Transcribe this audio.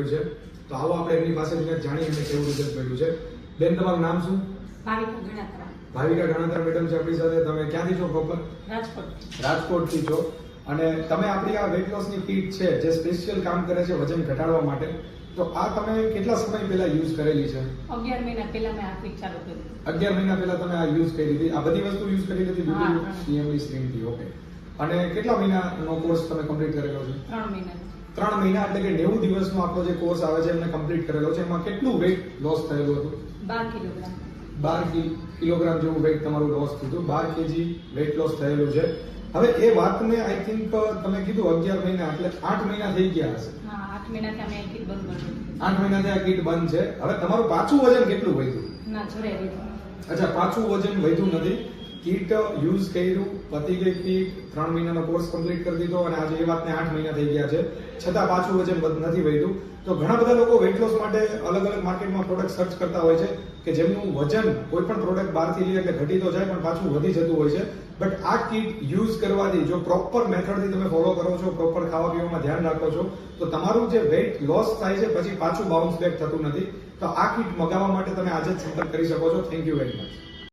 મળ્યું છે. તો આવો આપણે એમની પાસેથી જાણીએ અને કેવું રિઝલ્ટ મળ્યું છે. બેન, તમારું નામ શું? ભાવિકા ગણાત્રા. ભાવિકા ગણાત્રા મેડમ છે આપણી સાથે. તમે ક્યાંથી છો પ્રોપર? રાજકોટ. રાજકોટથી છો. અને તમે આપણી આ વેટ લોસની કીટ છે જે સ્પેશિયલ કામ કરે છે વજન ઘટાડવા માટે, તો આ તમે કેટલા સમય પહેલા યુઝ કરેલી છે? 11 મહિના પહેલા મેં આ કીટ ચાલુ કરી. 11 મહિના પહેલા તમે આ યુઝ કરી હતી? આ બધી વસ્તુ યુઝ કરી લીધી? હા. CMD સ્લીમ થી. ઓકે. અને કેટલા મહિનાનો કોર્સ તમે કમ્પ્લીટ કરેલો છે? 3 મહિના. 3 મહિના એટલે કે 90 દિવસનો આપણો જે કોર્સ આવે છે એમને કમ્પ્લીટ કરેલો છે. એમાં કેટલું વેટ લોસ થયેલું હતું? 12 કિલોગ્રામ. 12 કિલોગ્રામ જેવું વેટ તમારું લોસ થયું. 12 kg વેટ લોસ થયેલું છે. હવે એ વાતને આઈ થિંક તમે કીધું 11 મહિના એટલે 8 મહિના થઈ ગયા હશે. હા, 8 મહિનાથી અમે આ કીટ બંધ કરી. 8 મહિનાથી આ કીટ બંધ છે. હવે તમારું પાછું વજન કેટલું વધ્યું? ના, જરાય નહીં. અચ્છા, પાછું વજન વધ્યું નથી. કીટ યુઝ કર્યું, પતી ગઈ કીટ, 3 મહિનાનો કોર્સ કમ્પ્લીટ કરી દીધો અને આજે એ વાતને 8 મહિના થઈ ગયા છે, છતાં પાછું વજન નથી વધ્યું. તો ઘણા બધા લોકો વેટ લોસ માટે અલગ અલગ માર્કેટમાં પ્રોડક્ટ સર્ચ કરતા હોય છે કે જેમનું વજન કોઈ પણ પ્રોડક્ટ બહારથી લે એટલે ઘટી તો જાય પણ પાછું વધી જતું હોય છે. બટ આ કીટ યુઝ કરવાથી જો પ્રોપર મેથડથી તમે ફોલો કરો છો, પ્રોપર ખાવા પીવામાં ધ્યાન રાખો છો, તો તમારું જે વેટ લોસ થાય છે પછી પાછું બાઉન્સ બેક થતું નથી. તો આ કીટ મગાવવા માટે તમે આજે જ સંપર્ક કરી શકો છો. Thank you very much.